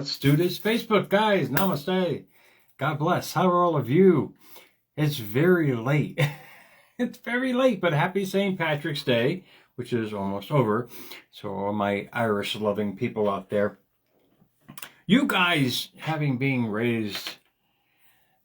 Let's do this. Facebook, guys, namaste. God bless. How are all of you? It's very late. It's very late, but happy St. Patrick's Day, which is almost over. So all my Irish-loving people out there, you guys, having been raised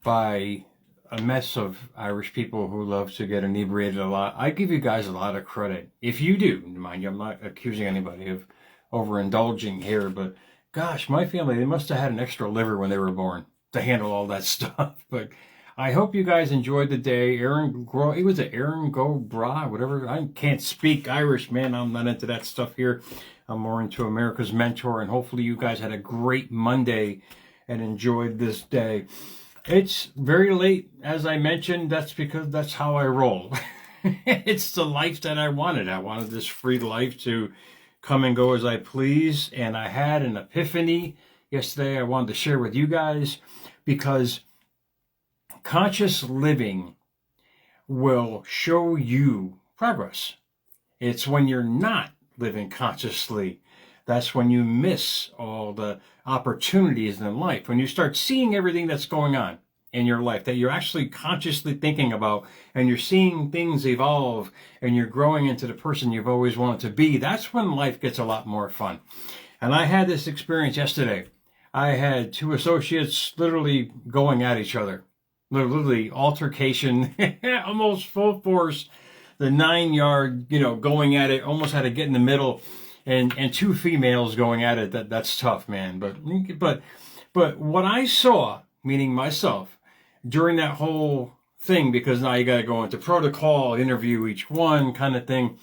by a mess of Irish people who love to get inebriated a lot, I give you guys a lot of credit. If you do, mind you, I'm not accusing anybody of overindulging here, but gosh, my family, they must have had an extra liver when they were born to handle all that stuff. But I hope you guys enjoyed the day. Aaron Go Bra, whatever. I can't speak Irish, man. I'm not into that stuff here. I'm more into America's Mentor, and hopefully you guys had a great Monday and enjoyed this day. It's very late, as I mentioned. That's because that's how I roll. It's the life that I wanted. I wanted this free life to come and go as I please. And I had an epiphany yesterday I wanted to share with you guys, because conscious living will show you progress. It's when you're not living consciously, that's when you miss all the opportunities in life. When you start seeing everything that's going on in your life that you're actually consciously thinking about, and you're seeing things evolve, and you're growing into the person you've always wanted to be, that's when life gets a lot more fun. And I had this experience yesterday. I had two associates literally going at each other. Literally altercation, almost full force, the 9-yard, going at it, almost had to get in the middle, and two females going at it. That's tough, man. But what I saw, meaning myself, during that whole thing, because now you got to go into protocol, interview each one kind of thing.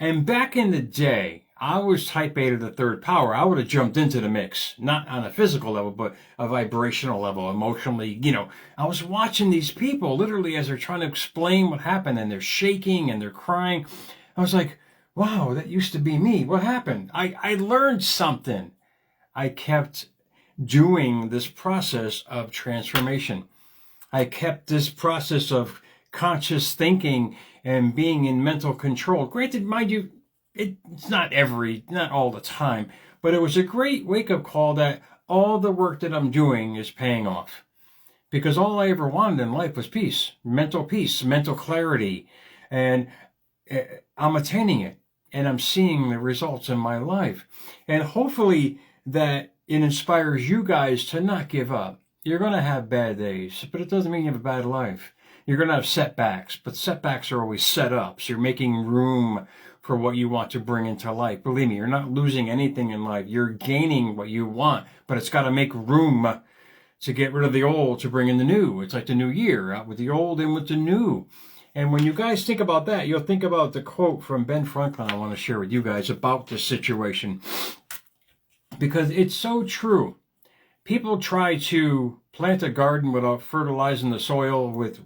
And back in the day, I was type A to the third power. I would have jumped into the mix, not on a physical level, but a vibrational level, emotionally. I was watching these people literally as they're trying to explain what happened, and they're shaking and they're crying. I was like, wow, that used to be me. What happened? I learned something. I kept doing this process of transformation. I kept this process of conscious thinking and being in mental control. Granted, mind you, it's not all the time, but it was a great wake-up call that all the work that I'm doing is paying off. Because all I ever wanted in life was peace, mental clarity, and I'm attaining it, and I'm seeing the results in my life. And hopefully that it inspires you guys to not give up. You're going to have bad days, but it doesn't mean you have a bad life. You're going to have setbacks, but setbacks are always set up. So you're making room for what you want to bring into life. Believe me, you're not losing anything in life. You're gaining what you want, but it's got to make room to get rid of the old to bring in the new. It's like the new year, out with the old and with the new. And when you guys think about that, you'll think about the quote from Ben Franklin I want to share with you guys about this situation, because it's so true. People try to plant a garden without fertilizing the soil with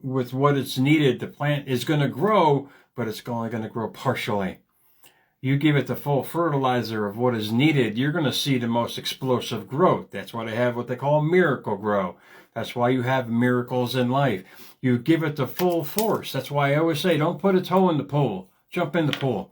what it's needed. The plant is going to grow, but it's only going to grow partially. You give it the full fertilizer of what is needed, you're going to see the most explosive growth. That's why they have what they call miracle grow. That's why you have miracles in life. You give it the full force. That's why I always say, don't put a toe in the pool. Jump in the pool.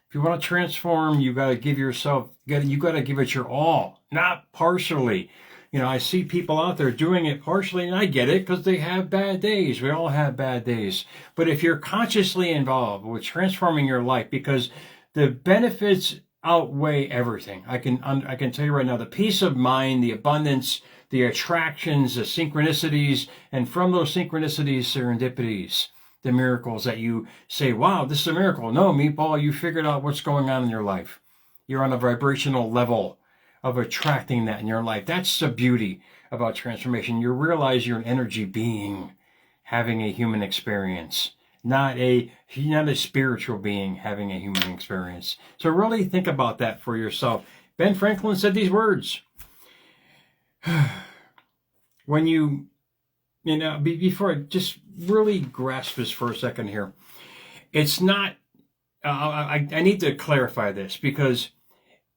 If you want to transform, you got to give you got to give it your all, not partially. I see people out there doing it partially, and I get it, because they have bad days. We all have bad days. But if you're consciously involved with transforming your life, because the benefits outweigh everything. I can tell you right now, the peace of mind, the abundance, the attractions, the synchronicities, and from those synchronicities, serendipities, the miracles that you say, wow, this is a miracle. No, Meatball, you figured out what's going on in your life. You're on a vibrational level of attracting that in your life. That's the beauty about transformation. You realize you're an energy being having a human experience, not a spiritual being having a human experience. So really think about that for yourself. Ben Franklin said these words. When before I just really grasp this for a second here, it's not, I need to clarify this, because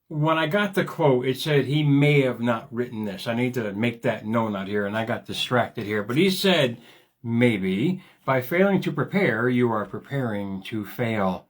when I got the quote, it said he may have not written this. I need to make that known out here, and I got distracted here. But he said, maybe, by failing to prepare, you are preparing to fail.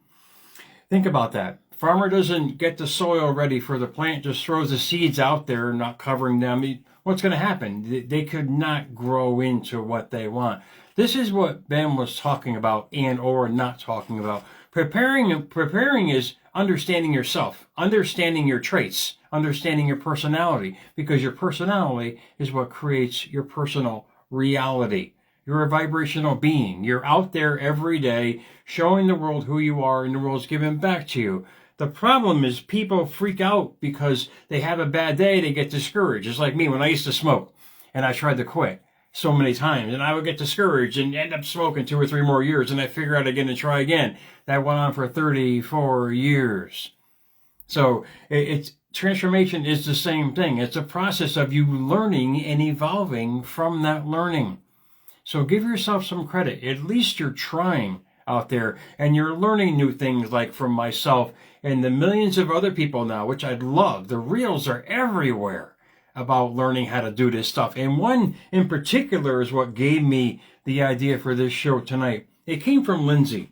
Think about that. Farmer doesn't get the soil ready for the plant, just throws the seeds out there, not covering them. What's going to happen? They could not grow into what they want. This is what Ben was talking about and or not talking about. Preparing is understanding yourself, understanding your traits, understanding your personality, because your personality is what creates your personal reality. You're a vibrational being. You're out there every day showing the world who you are, and the world's giving back to you. The problem is people freak out because they have a bad day, they get discouraged. Just like me when I used to smoke and I tried to quit so many times, and I would get discouraged and end up smoking 2 or 3 more years, and I figure out again and try again. That went on for 34 years. So it's transformation is the same thing. It's a process of you learning and evolving from that learning. So give yourself some credit. At least you're trying out there and you're learning new things, like from myself and the millions of other people now, which I love. The reels are everywhere about learning how to do this stuff. And one in particular is what gave me the idea for this show tonight. It came from Lindsay.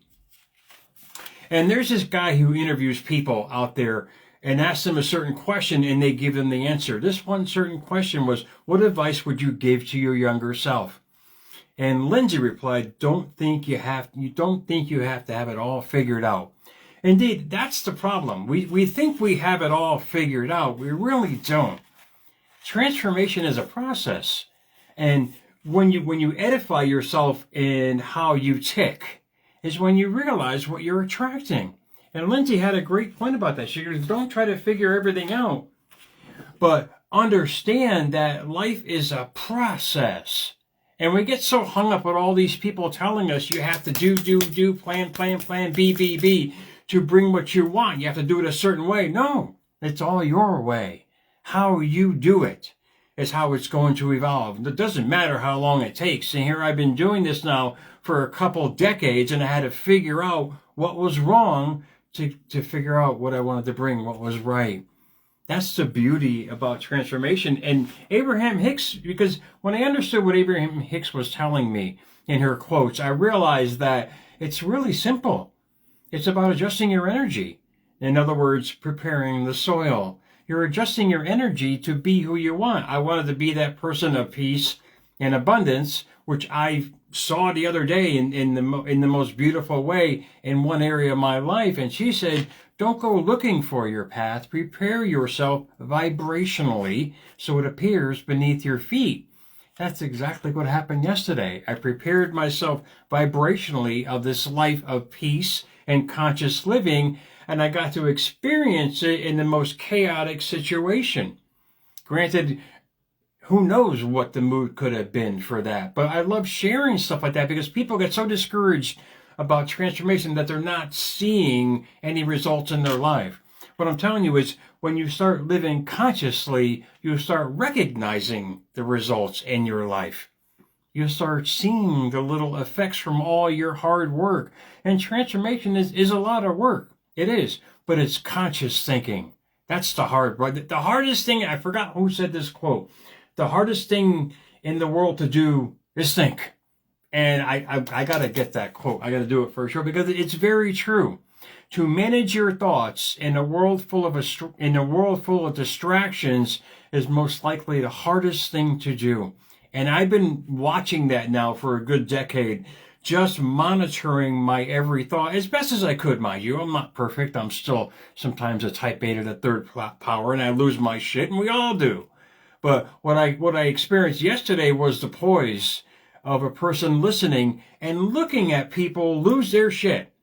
And there's this guy who interviews people out there and asks them a certain question and they give them the answer. This one certain question was, what advice would you give to your younger self? And Lindsay replied, don't think you have to have it all figured out. Indeed, that's the problem. We think we have it all figured out. We really don't. Transformation is a process. And when you edify yourself in how you tick is when you realize what you're attracting. And Lindsay had a great point about that. She goes, don't try to figure everything out, but understand that life is a process. And we get so hung up with all these people telling us you have to do, plan, be, to bring what you want. You have to do it a certain way. No, it's all your way. How you do it is how it's going to evolve. It doesn't matter how long it takes. And here I've been doing this now for a couple decades, and I had to figure out what was wrong to figure out what I wanted to bring, what was right. That's the beauty about transformation. And Abraham Hicks, because when I understood what Abraham Hicks was telling me in her quotes, I realized that it's really simple. It's about adjusting your energy. In other words, preparing the soil. You're adjusting your energy to be who you want. I wanted to be that person of peace and abundance, which I saw the other day in the most beautiful way in one area of my life. And she said, don't go looking for your path. Prepare yourself vibrationally so it appears beneath your feet. That's exactly what happened yesterday. I prepared myself vibrationally of this life of peace and conscious living, and I got to experience it in the most chaotic situation. Granted, who knows what the mood could have been for that. But I love sharing stuff like that because people get so discouraged about transformation that they're not seeing any results in their life. What I'm telling you is when you start living consciously, you start recognizing the results in your life. You start seeing the little effects from all your hard work. And transformation is a lot of work. It is, but it's conscious thinking. That's the hard part. The hardest thing, I forgot who said this quote, the hardest thing in the world to do is think. And I got to get that quote. I got to do it for sure because it's very true. To manage your thoughts in a world full of distractions is most likely the hardest thing to do. And I've been watching that now for a good decade, just monitoring my every thought as best as I could, mind you. I'm not perfect. I'm still sometimes a type beta to third power, and I lose my shit, and we all do. But what I experienced yesterday was the poise of a person listening and looking at people lose their shit.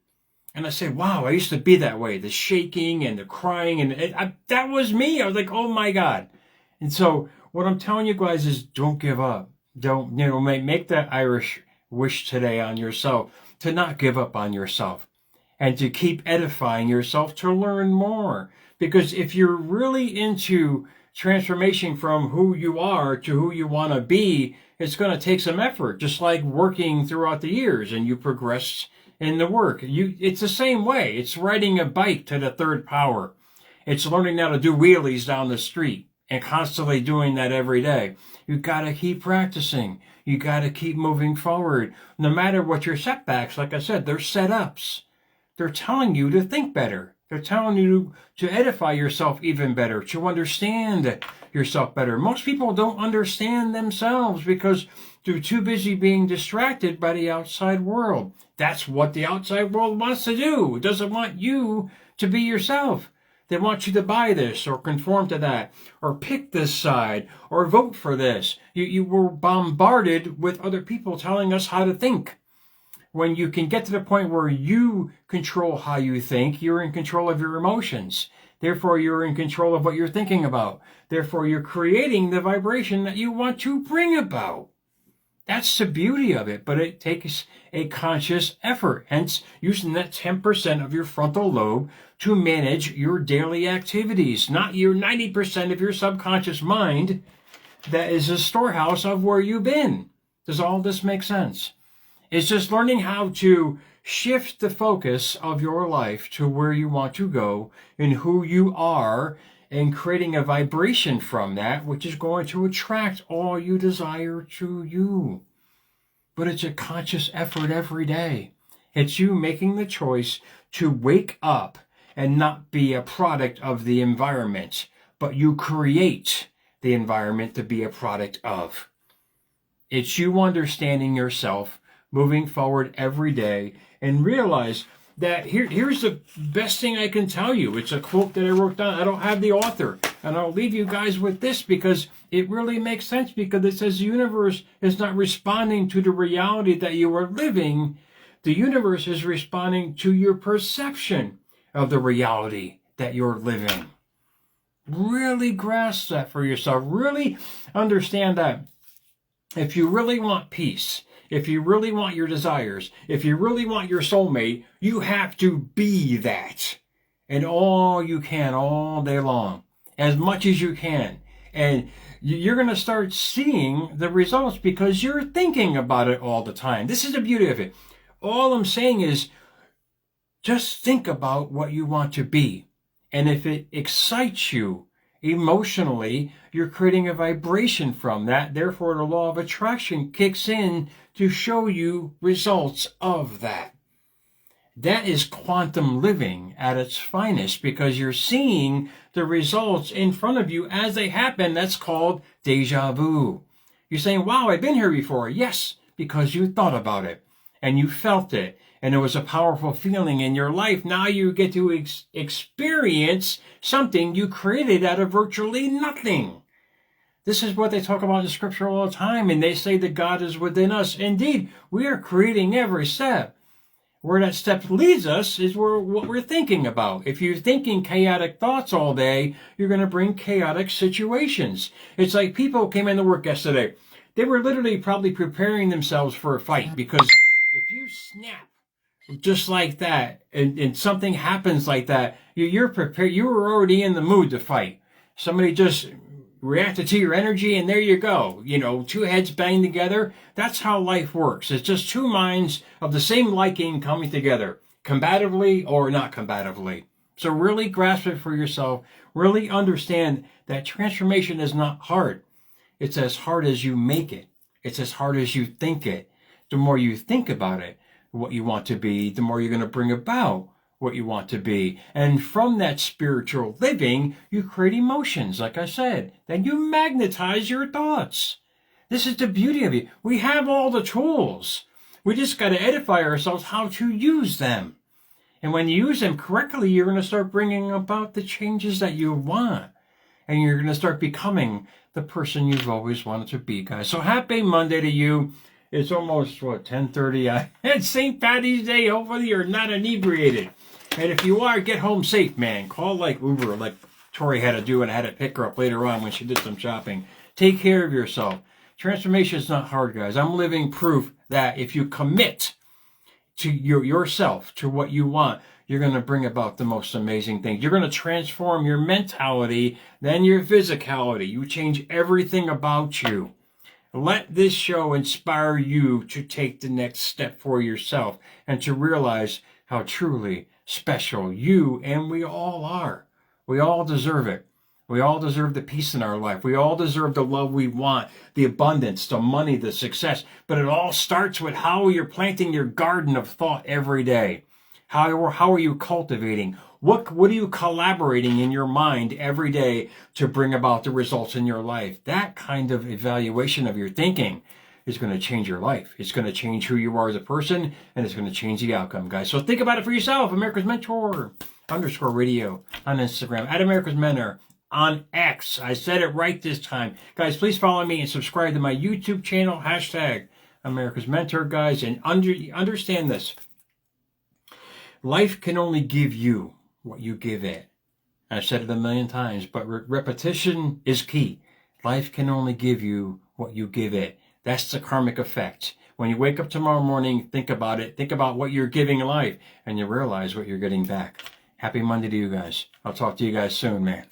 And I say, wow, I used to be that way. The shaking and the crying, and that was me. I was like, oh my God. And so what I'm telling you guys is don't give up. Don't, make that Irish wish today on yourself to not give up on yourself and to keep edifying yourself to learn more. Because if you're really into transformation from who you are to who you want to be, it's going to take some effort, just like working throughout the years and you progress in the work. It's the same way. It's riding a bike to the third power. It's learning how to do wheelies down the street and constantly doing that every day. You got to keep practicing. You got to keep moving forward. No matter what your setbacks, like I said, they're setups. They're telling you to think better. They're telling you to edify yourself even better, to understand yourself better. Most people don't understand themselves because they're too busy being distracted by the outside world. That's what the outside world wants to do. It doesn't want you to be yourself. They want you to buy this or conform to that or pick this side or vote for this. You were bombarded with other people telling us how to think. When you can get to the point where you control how you think, you're in control of your emotions. Therefore, you're in control of what you're thinking about. Therefore, you're creating the vibration that you want to bring about. That's the beauty of it, but it takes a conscious effort, hence using that 10% of your frontal lobe to manage your daily activities, not your 90% of your subconscious mind that is a storehouse of where you've been. Does all this make sense? It's just learning how to shift the focus of your life to where you want to go and who you are, and creating a vibration from that, which is going to attract all you desire to you. But it's a conscious effort every day. It's you making the choice to wake up and not be a product of the environment, but you create the environment to be a product of. It's you understanding yourself, moving forward every day, and realize that here's the best thing I can tell you. It's a quote that I wrote down. I don't have the author, and I'll leave you guys with this because it really makes sense, because it says the universe is not responding to the reality that you are living. The universe is responding to your perception of the reality that you're living. Really grasp that for yourself. Really understand that if you really want peace, if you really want your desires, if you really want your soulmate, you have to be that. And all you can, all day long, as much as you can. And you're going to start seeing the results because you're thinking about it all the time. This is the beauty of it. All I'm saying is just think about what you want to be. And if it excites you emotionally, you're creating a vibration from that. Therefore, the law of attraction kicks in to show you results of that. That is quantum living at its finest, because you're seeing the results in front of you as they happen. That's called deja vu. You're saying, wow, I've been here before. Yes, because you thought about it and you felt it. And it was a powerful feeling in your life. Now you get to experience something you created out of virtually nothing. This is what they talk about in Scripture all the time. And they say that God is within us. Indeed, we are creating every step. Where that step leads us is what we're thinking about. If you're thinking chaotic thoughts all day, you're going to bring chaotic situations. It's like people came into work yesterday. They were literally probably preparing themselves for a fight, because if you snap just like that, and something happens like that, you're prepared. You were already in the mood to fight. Somebody just reacted to your energy, and there you go. You know, two heads banged together. That's how life works. It's just two minds of the same liking coming together, combatively or not combatively. So really grasp it for yourself. Really understand that transformation is not hard. It's as hard as you make it. It's as hard as you think it. The more you think about it, what you want to be, the more you're going to bring about what you want to be. And from that spiritual living, you create emotions, like I said. Then you magnetize your thoughts. This is the beauty of it. We have all the tools. We just got to edify ourselves how to use them. And when you use them correctly, you're going to start bringing about the changes that you want. And you're going to start becoming the person you've always wanted to be, guys. So happy Monday to you. It's almost, 10:30. It's St. Patty's Day. Hopefully you're not inebriated. And if you are, get home safe, man. Call like Uber, like Tori had to do, and I had to pick her up later on when she did some shopping. Take care of yourself. Transformation is not hard, guys. I'm living proof that if you commit to yourself, to what you want, you're going to bring about the most amazing things. You're going to transform your mentality, then your physicality. You change everything about you. Let this show inspire you to take the next step for yourself and to realize how truly special you and we all are. We all deserve it. We all deserve the peace in our life. We all deserve the love we want, the abundance, the money, the success. But it all starts with how you're planting your garden of thought every day. How are you cultivating? What are you collaborating in your mind every day to bring about the results in your life? That kind of evaluation of your thinking is going to change your life. It's going to change who you are as a person, and it's going to change the outcome, guys. So think about it for yourself. America's Mentor _radio on Instagram, at America's Mentor on X. I said it right this time. Guys, please follow me and subscribe to my YouTube channel, hashtag America's Mentor, guys, and understand this. Life can only give you what you give it. I've said it a million times, but repetition is key. Life can only give you what you give it. That's the karmic effect. When you wake up tomorrow morning, think about it. Think about what you're giving life, and you realize what you're getting back. Happy Monday to you guys. I'll talk to you guys soon, man.